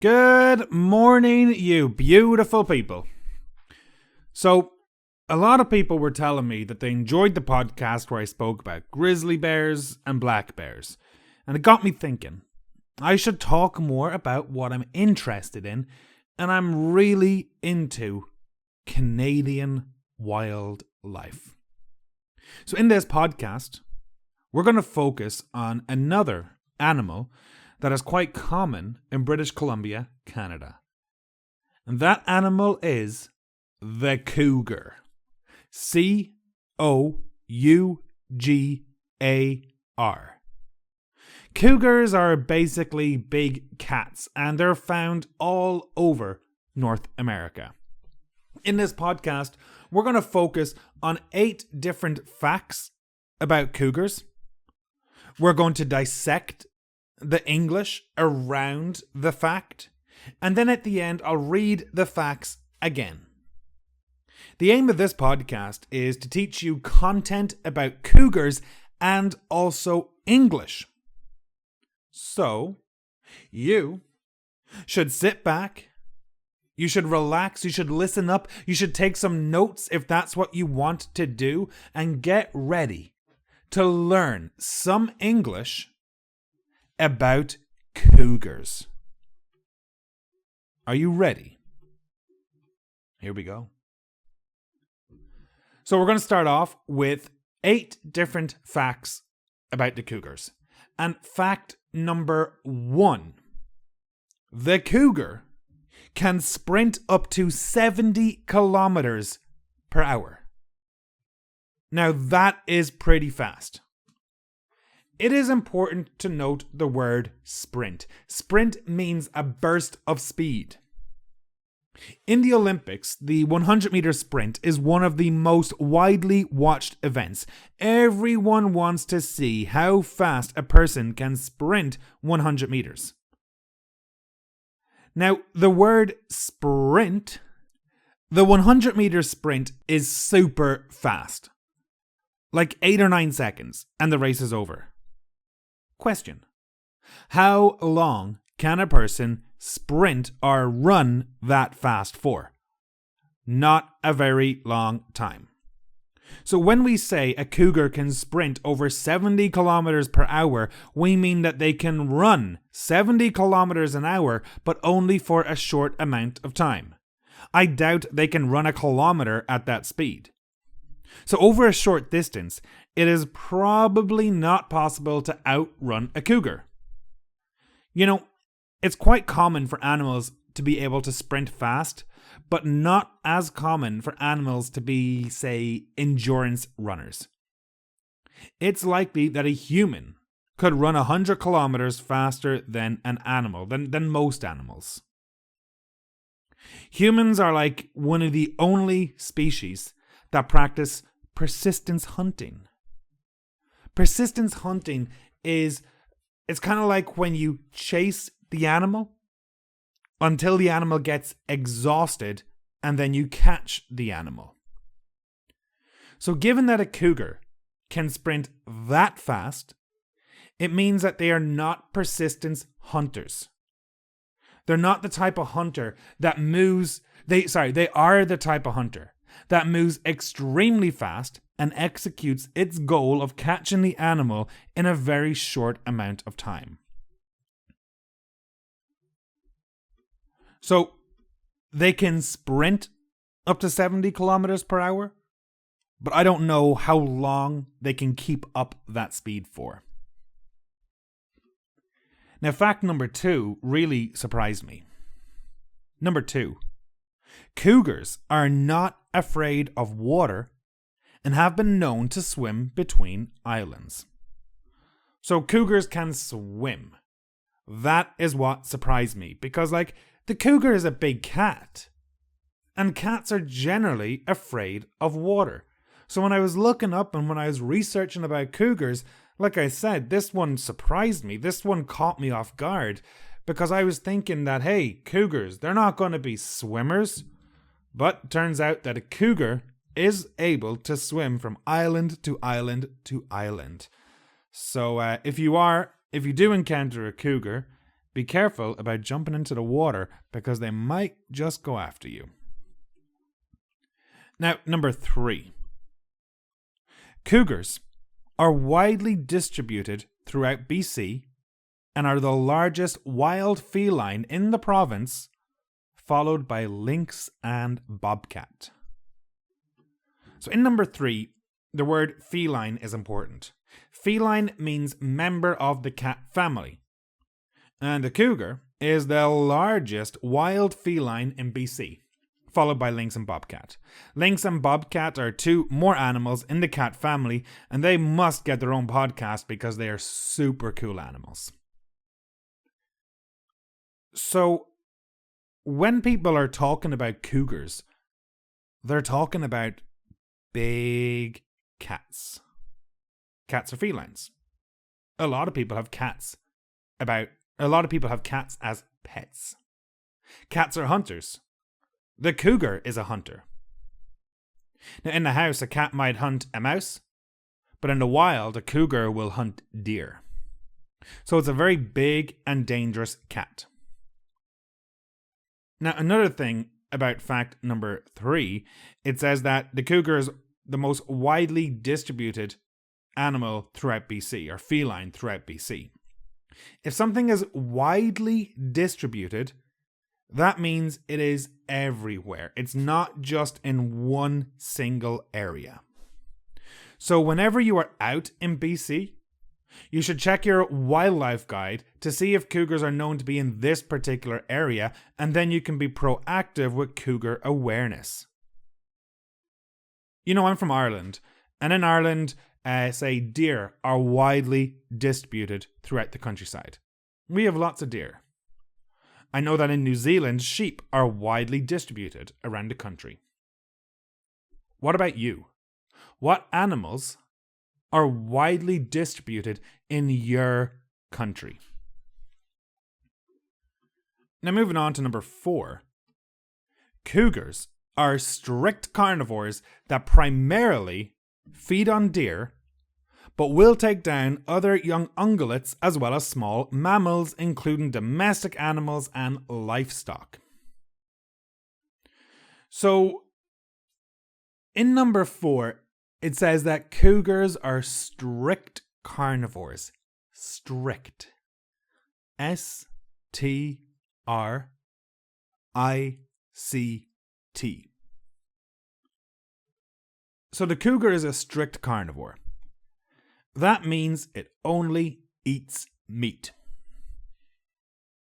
Good morning, you beautiful people. So, a lot of people were telling me that they enjoyed the podcast where I spoke about grizzly bears and black bears. And it got me thinking, I should talk more about what I'm interested in, and I'm really into Canadian wildlife. So in this podcast, we're going to focus on another animal that is quite common in British Columbia, Canada. And that animal is the cougar. C-O-U-G-A-R. Cougars are basically big cats, and they're found all over North America. In this podcast, we're going to focus on 8 different facts about cougars. We're going to dissect the English around the fact, and then at the end I'll read the facts again. The aim of this podcast is to teach you content about cougars and also English. So, you should sit back, you should relax, you should listen up, you should take some notes if that's what you want to do, and get ready to learn some English about cougars. Are you ready? Here we go. So we're going to start off with 8 different facts about the cougars. And fact number 1. The cougar can sprint up to 70 kilometers per hour. Now that is pretty fast. It is important to note the word sprint. Sprint means a burst of speed. In the Olympics, the 100-meter sprint is one of the most widely watched events. Everyone wants to see how fast a person can sprint 100 meters. Now, the word sprint, the 100-meter sprint is super fast. Like 8 or 9 seconds, and the race is over. Question: how long can a person sprint or run that fast for? Not a very long time. So when we say a cougar can sprint over 70 kilometers per hour, we mean that they can run 70 kilometers an hour, but only for a short amount of time. I doubt they can run a kilometer at that speed. So over a short distance, it is probably not possible to outrun a cougar. You know, it's quite common for animals to be able to sprint fast, but not as common for animals to be, say, endurance runners. It's likely that a human could run 100 kilometers faster than an animal, than most animals. Humans are like one of the only species that practice persistence hunting. Persistence hunting it's kind of like when you chase the animal until the animal gets exhausted and then you catch the animal. So given that a cougar can sprint that fast, it means that they are not persistence hunters. They're not the type of hunter that moves, they are the type of hunter that moves extremely fast and executes its goal of catching the animal in a very short amount of time. So, they can sprint up to 70 kilometers per hour, but I don't know how long they can keep up that speed for. Now, fact number 2 really surprised me. Number 2. Cougars are not afraid of water and have been known to swim between islands. So cougars can swim. That is what surprised me, because the cougar is a big cat, and cats are generally afraid of water. So when I was looking up and when I was researching about cougars, like I said, this one surprised me. This one caught me off guard, because I was thinking that, hey, cougars, they're not going to be swimmers. But turns out that a cougar is able to swim from island to island to island. So if you do encounter a cougar Be careful about jumping into the water because they might just go after you. Now, number 3. Cougars are widely distributed throughout BC and are the largest wild feline in the province, followed by lynx and bobcat. So in number 3, the word feline is important. Feline means member of the cat family. And the cougar is the largest wild feline in BC, followed by lynx and bobcat. Lynx and bobcat are 2 more animals in the cat family, and they must get their own podcast because they are super cool animals. So, when people are talking about cougars, they're talking about big cats. Cats are felines. A lot of people have cats as pets. Cats are hunters. The cougar is a hunter. Now, in the house, a cat might hunt a mouse, but in the wild, a cougar will hunt deer. So it's a very big and dangerous cat. Now, another thing about fact number 3, it says that the cougar is the most widely distributed animal throughout BC, or feline throughout BC. If something is widely distributed, that means it is everywhere. It's not just in one single area. So whenever you are out in BC, you should check your wildlife guide to see if cougars are known to be in this particular area, and then you can be proactive with cougar awareness. You know, I'm from Ireland, and in Ireland, say deer are widely distributed throughout the countryside. We have lots of deer. I know that in New Zealand, sheep are widely distributed around the country. What about you? What animals are widely distributed in your country? Now, moving on to number 4. Cougars are strict carnivores that primarily feed on deer, but will take down other young ungulates as well as small mammals, including domestic animals and livestock. So, in number 4, it says that cougars are strict carnivores. Strict. STRICT. So the cougar is a strict carnivore. That means it only eats meat.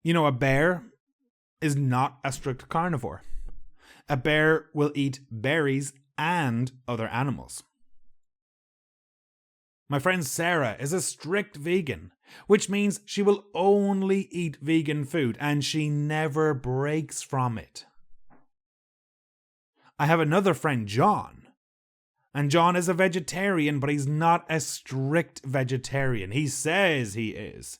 You know, a bear is not a strict carnivore. A bear will eat berries and other animals. My friend Sarah is a strict vegan, which means she will only eat vegan food and she never breaks from it. I have another friend, John, and John is a vegetarian, but he's not a strict vegetarian. He says he is.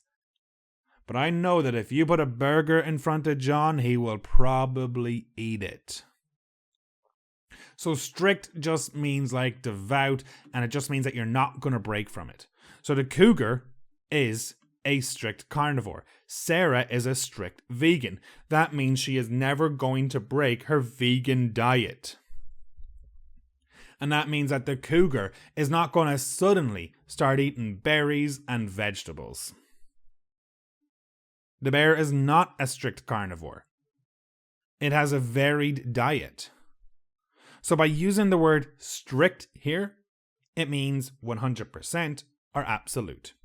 But I know that if you put a burger in front of John, he will probably eat it. So strict just means like devout, and it just means that you're not going to break from it. So the cougar is a strict carnivore. Sarah is a strict vegan. That means she is never going to break her vegan diet. And that means that the cougar is not going to suddenly start eating berries and vegetables. The bear is not a strict carnivore. It has a varied diet. So by using the word strict here, it means 100% or absolute.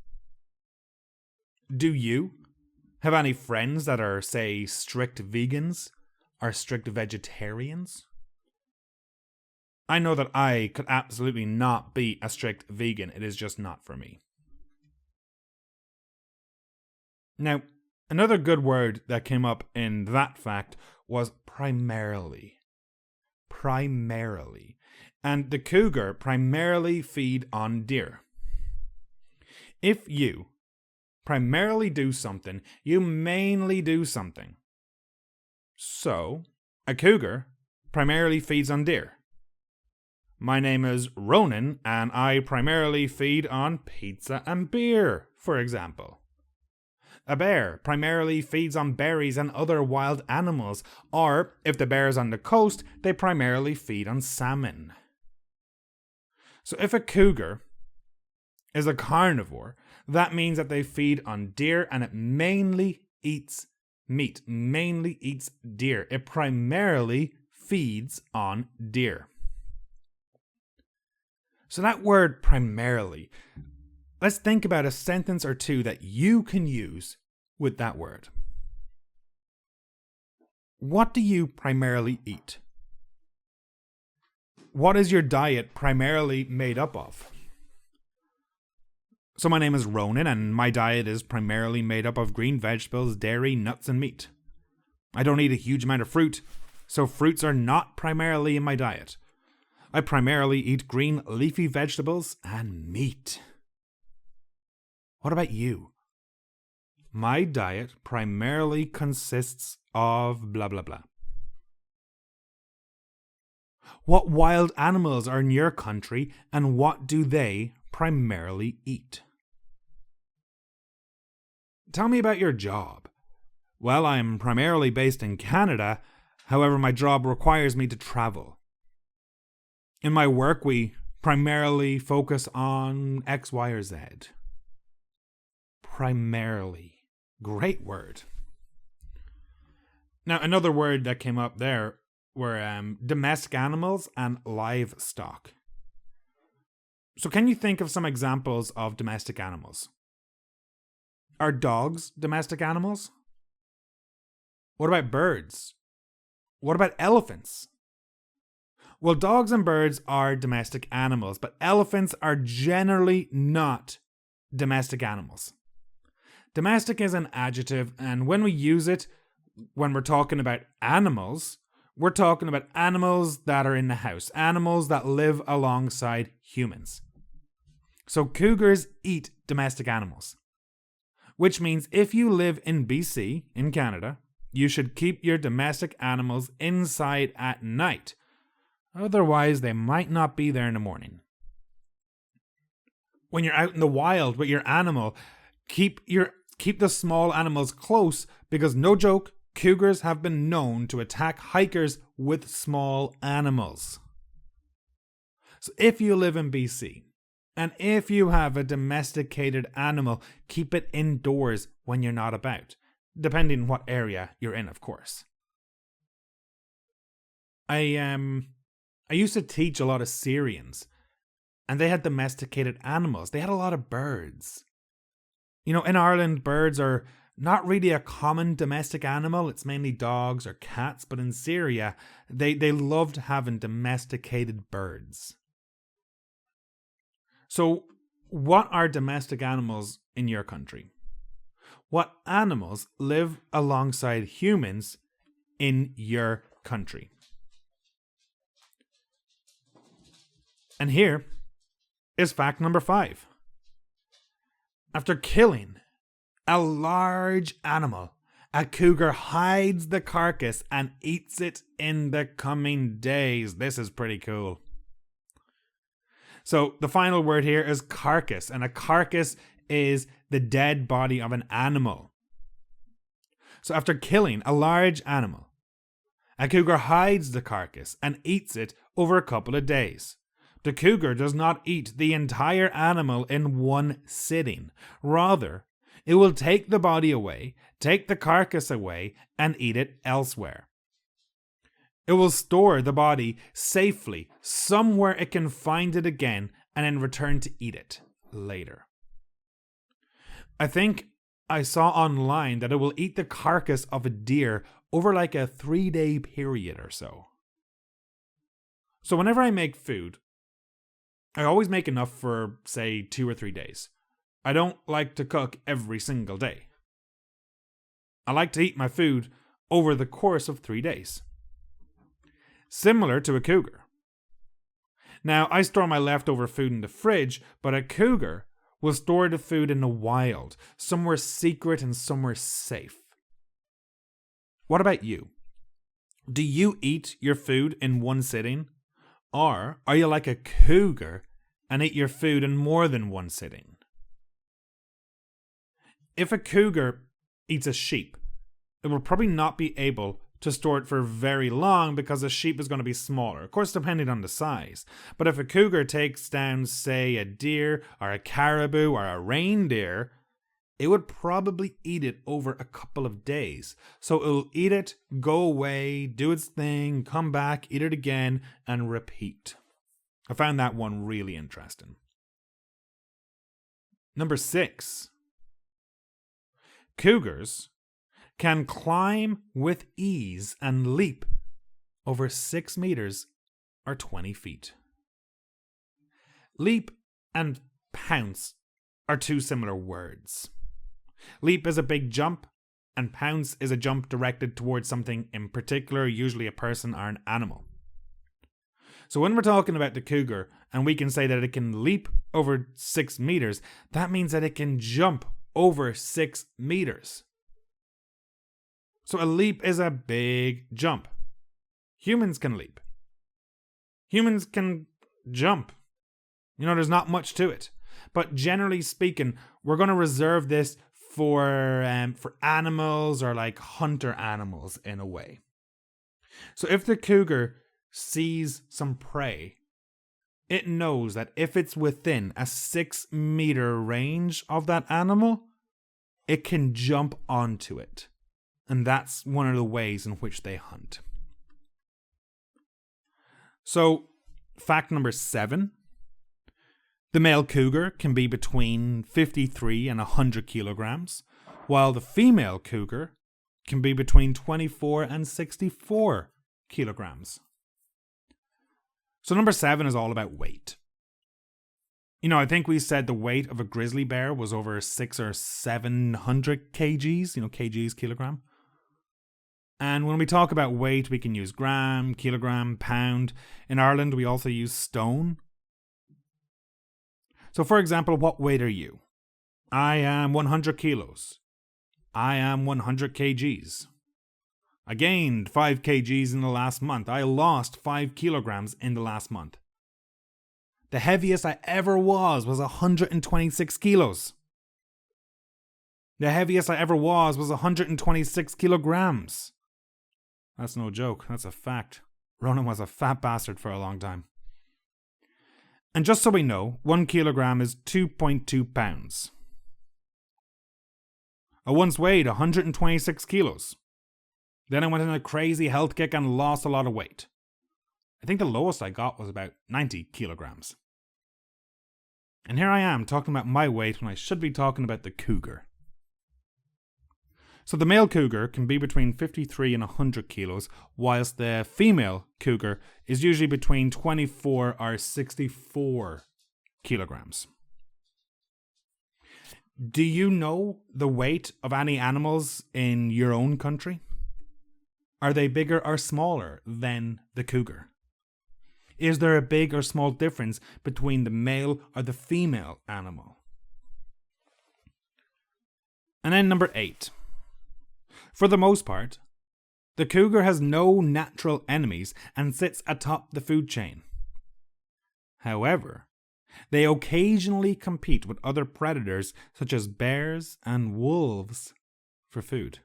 Do you have any friends that are, say, strict vegans or strict vegetarians? I know that I could absolutely not be a strict vegan. It is just not for me. Now, another good word that came up in that fact was primarily. Primarily. And the cougar primarily feed on deer. If you primarily do something, you mainly do something. So, a cougar primarily feeds on deer. My name is Ronan, and I primarily feed on pizza and beer, for example. A bear primarily feeds on berries and other wild animals, or if the bear is on the coast, they primarily feed on salmon. So if a cougar is a carnivore, that means that they feed on deer and it mainly eats meat, mainly eats deer. It primarily feeds on deer. So that word primarily, let's think about a sentence or two that you can use with that word. What do you primarily eat? What is your diet primarily made up of? So my name is Ronan, and my diet is primarily made up of green vegetables, dairy, nuts, and meat. I don't eat a huge amount of fruit, so fruits are not primarily in my diet. I primarily eat green leafy vegetables and meat. What about you? My diet primarily consists of blah blah blah. What wild animals are in your country, and what do they primarily eat? Tell me about your job. Well, I'm primarily based in Canada, however my job requires me to travel. In my work, we primarily focus on X, Y, or Z. Primarily. Great word. Now, another word that came up there were domestic animals and livestock. So can you think of some examples of domestic animals? Are dogs domestic animals? What about birds? What about elephants? Well, dogs and birds are domestic animals, but elephants are generally not domestic animals. Domestic is an adjective, and when we use it, when we're talking about animals, we're talking about animals that are in the house, animals that live alongside humans. So cougars eat domestic animals, which means if you live in BC, in Canada, you should keep your domestic animals inside at night. Otherwise, they might not be there in the morning. When you're out in the wild with your animal, keep the small animals close, because no joke, cougars have been known to attack hikers with small animals. So if you live in BC, and if you have a domesticated animal, keep it indoors when you're not about, depending on what area you're in, of course. I used to teach a lot of Syrians, and they had domesticated animals. They had a lot of birds. You know, in Ireland, birds are not really a common domestic animal. It's mainly dogs or cats, but in Syria, they loved having domesticated birds. So, what are domestic animals in your country? What animals live alongside humans in your country? And here is fact number 5. After killing a large animal, a cougar hides the carcass and eats it in the coming days. This is pretty cool. So the final word here is carcass, and a carcass is the dead body of an animal. So after killing a large animal, a cougar hides the carcass and eats it over a couple of days. The cougar does not eat the entire animal in one sitting. Rather, it will take the body away, take the carcass away, and eat it elsewhere. It will store the body safely somewhere it can find it again and then return to eat it later. I think I saw online that it will eat the carcass of a deer over like a 3-day period or so. So whenever I make food, I always make enough for, say, 2 or 3 days. I don't like to cook every single day. I like to eat my food over the course of 3 days. Similar to a cougar. Now, I store my leftover food in the fridge, but a cougar will store the food in the wild, somewhere secret and somewhere safe. What about you? Do you eat your food in one sitting? Or are you like a cougar and eat your food in more than one sitting? If a cougar eats a sheep, it will probably not be able to store it for very long because a sheep is going to be smaller, of course depending on the size. But if a cougar takes down, say, a deer or a caribou or a reindeer, it would probably eat it over a couple of days. So it'll eat it, go away, do its thing, come back, eat it again, and repeat. I found that one really interesting. Number 6. Cougars can climb with ease and leap over 6 meters or 20 feet. Leap and pounce are two similar words. Leap is a big jump, and pounce is a jump directed towards something in particular, usually a person or an animal. So when we're talking about the cougar, and we can say that it can leap over 6 meters, that means that it can jump over 6 meters. So a leap is a big jump. Humans can leap. Humans can jump. There's not much to it. But generally speaking, we're going to reserve this for animals or like hunter animals in a way. So if the cougar sees some prey, it knows that if it's within a 6 meter range of that animal, it can jump onto it. And that's one of the ways in which they hunt. So, fact number 7. The male cougar can be between 53 and 100 kilograms, while the female cougar can be between 24 and 64 kilograms. So number 7 is all about weight. I think we said the weight of a grizzly bear was over 600 or 700 kgs, kgs, kilogram. And when we talk about weight, we can use gram, kilogram, pound. In Ireland, we also use stone. So for example, what weight are you? I am 100 kilos. I am 100 kgs. I gained 5 kgs in the last month. I lost 5 kilograms in the last month. The heaviest I ever was 126 kilos. The heaviest I ever was 126 kilograms. That's no joke, that's a fact. Ronan was a fat bastard for a long time. And just so we know, 1 kilogram is 2.2 pounds. I once weighed 126 kilos. Then I went on a crazy health kick and lost a lot of weight. I think the lowest I got was about 90 kilograms. And here I am talking about my weight when I should be talking about the cougar. So the male cougar can be between 53 and 100 kilos, whilst the female cougar is usually between 24 or 64 kilograms. Do you know the weight of any animals in your own country? Are they bigger or smaller than the cougar? Is there a big or small difference between the male or the female animal? And then number 8. For the most part, the cougar has no natural enemies and sits atop the food chain. However, they occasionally compete with other predators such as bears and wolves for food.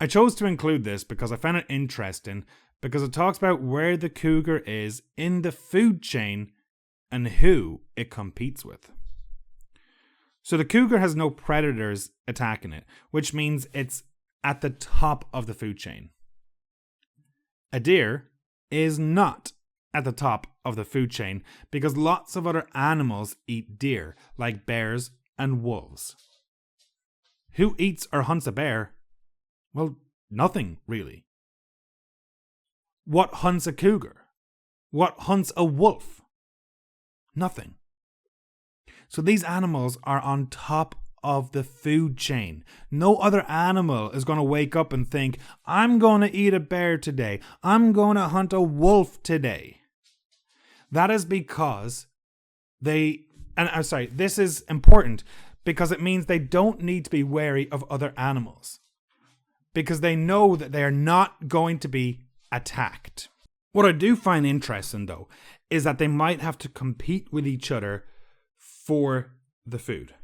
I chose to include this because I found it interesting because it talks about where the cougar is in the food chain and who it competes with. So the cougar has no predators attacking it, which means it's at the top of the food chain. A deer is not at the top of the food chain because lots of other animals eat deer, like bears and wolves. Who eats or hunts a bear? Well, nothing really. What hunts a cougar? What hunts a wolf? Nothing. So these animals are on top of the food chain. No other animal is going to wake up and think, I'm going to eat a bear today. I'm going to hunt a wolf today. That is because this is important because it means they don't need to be wary of other animals because they know that they are not going to be attacked. What I do find interesting though is that they might have to compete with each other for the food.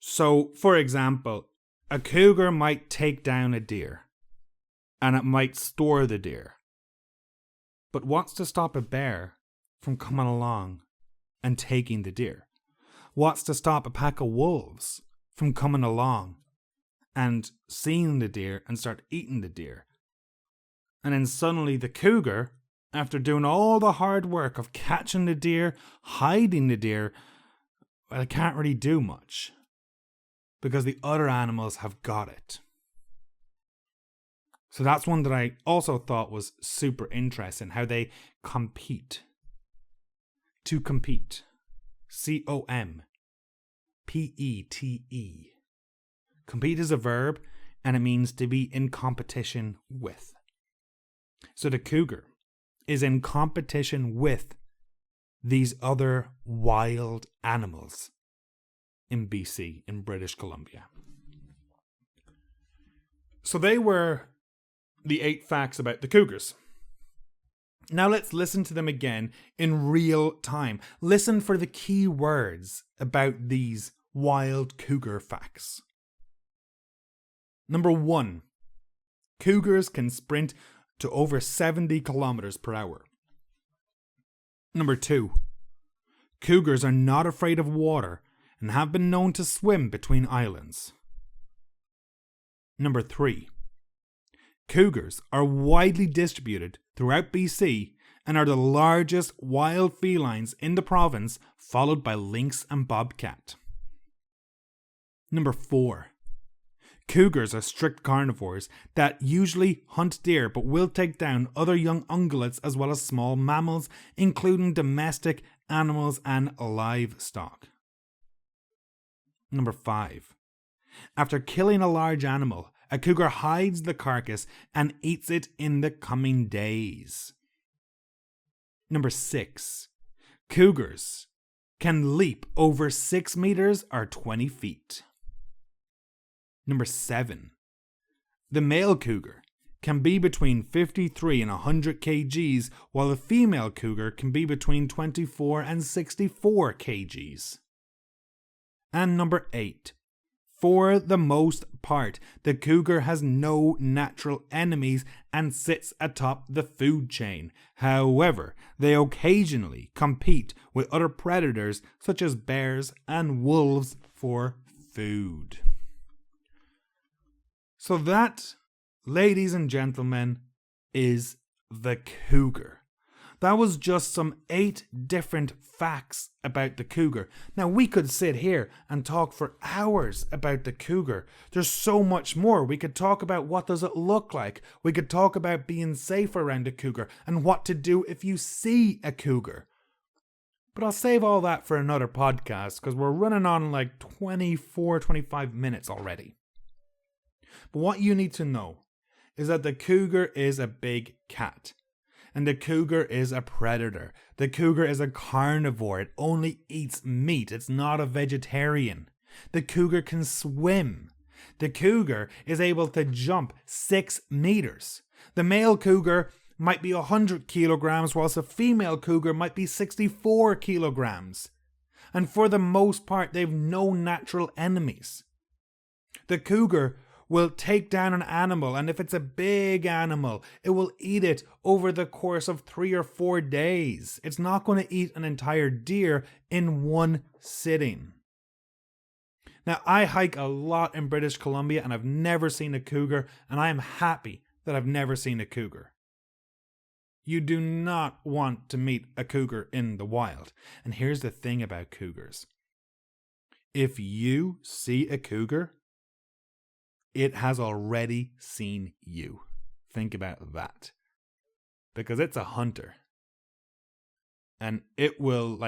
So, for example, a cougar might take down a deer, and it might store the deer, but wants to stop a bear from coming along and taking the deer. Wants to stop a pack of wolves from coming along and seeing the deer and start eating the deer. And then suddenly the cougar, after doing all the hard work of catching the deer, hiding the deer, well, it can't really do much because the other animals have got it. So that's one that I also thought was super interesting, how they compete. To compete. COMPETE. Compete is a verb, and it means to be in competition with. So the cougar is in competition with these other wild animals in BC, in British Columbia. So they were the 8 facts about the cougars. Now let's listen to them again in real time. Listen for the key words about these wild cougar facts. Number 1. Cougars can sprint to over 70 kilometers per hour. Number 2. Cougars are not afraid of water and have been known to swim between islands. Number 3. Cougars are widely distributed throughout BC and are the largest wild felines in the province, followed by lynx and bobcat. Number 4. Cougars are strict carnivores that usually hunt deer but will take down other young ungulates as well as small mammals, including domestic animals and livestock. Number 5. After killing a large animal, a cougar hides the carcass and eats it in the coming days. Number 6. Cougars can leap over 6 meters or 20 feet. Number 7. The male cougar can be between 53 and 100 kgs, while the female cougar can be between 24 and 64 kgs. And number 8. For the most part, the cougar has no natural enemies and sits atop the food chain. However, they occasionally compete with other predators such as bears and wolves for food. So that, ladies and gentlemen, is the cougar. That was just some 8 different facts about the cougar. Now, we could sit here and talk for hours about the cougar. There's so much more. We could talk about what does it look like. We could talk about being safe around a cougar and what to do if you see a cougar. But I'll save all that for another podcast because we're running on like 25 minutes already. But what you need to know is that the cougar is a big cat. And the cougar is a predator. The cougar is a carnivore. It only eats meat. It's not a vegetarian. The cougar can swim. The cougar is able to jump 6 meters. The male cougar might be 100 kilograms, whilst a female cougar might be 64 kilograms. And for the most part, they've no natural enemies. The cougar will take down an animal, and if it's a big animal, it will eat it over the course of 3 or 4 days. It's not going to eat an entire deer in one sitting. Now, I hike a lot in British Columbia, and I've never seen a cougar, and I am happy that I've never seen a cougar. You do not want to meet a cougar in the wild. And here's the thing about cougars. If you see a cougar, it has already seen you. Think about that. Because it's a hunter. And it will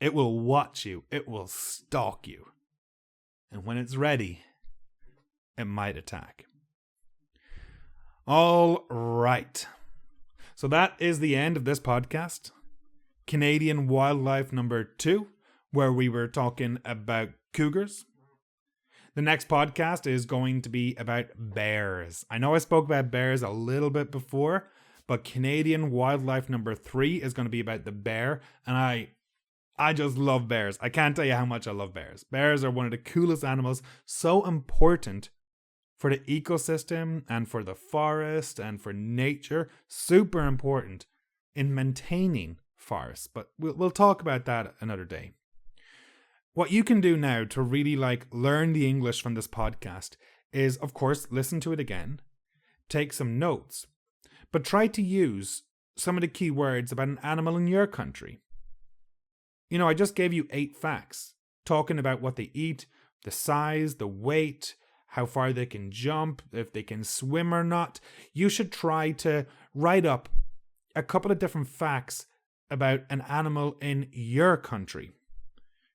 watch you. It will stalk you. And when it's ready, it might attack. All right. So that is the end of this podcast. Canadian wildlife number 2, where we were talking about cougars. The next podcast is going to be about bears. I know I spoke about bears a little bit before, but Canadian wildlife number 3 is going to be about the bear. And I just love bears. I can't tell you how much I love bears. Bears are one of the coolest animals, so important for the ecosystem and for the forest and for nature. Super important in maintaining forests, but we'll talk about that another day. What you can do now to really learn the English from this podcast is, of course, listen to it again, take some notes, but try to use some of the key words about an animal in your country. I just gave you 8 facts, talking about what they eat, the size, the weight, how far they can jump, if they can swim or not. You should try to write up a couple of different facts about an animal in your country.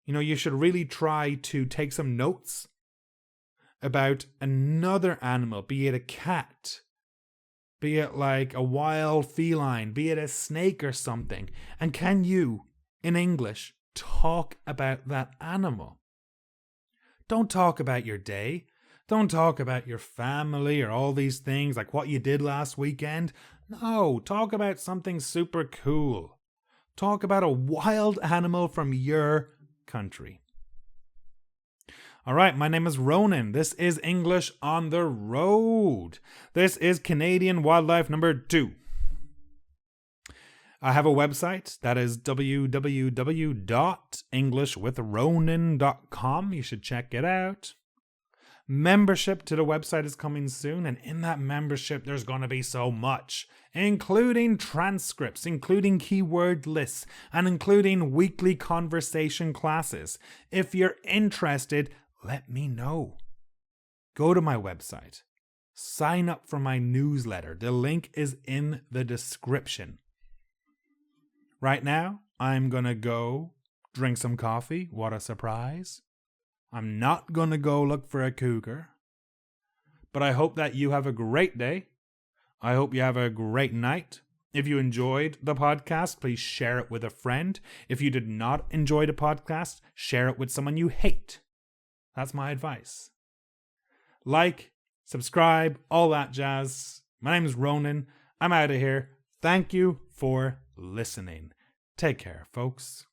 You should really try to take some notes about another animal, be it a cat, be it like a wild feline, be it a snake or something. And can you, in English, talk about that animal? Don't talk about your day. Don't talk about your family or all these things like what you did last weekend. No, talk about something super cool. Talk about a wild animal from your country. All right, my name is Ronan. This is English on the Road. This is Canadian wildlife number 2. I have a website that is www.englishwithronan.com. You should check it out. Membership to the website is coming soon, and in that membership there's going to be so much, including transcripts, including keyword lists, and including weekly conversation classes. If you're interested, let me know. Go to my website. Sign up for my newsletter. The link is in the description. Right now, I'm going to go drink some coffee. What a surprise. I'm not going to go look for a cougar. But I hope that you have a great day. I hope you have a great night. If you enjoyed the podcast, please share it with a friend. If you did not enjoy the podcast, share it with someone you hate. That's my advice. Like, subscribe, all that jazz. My name is Ronan. I'm out of here. Thank you for listening. Take care, folks.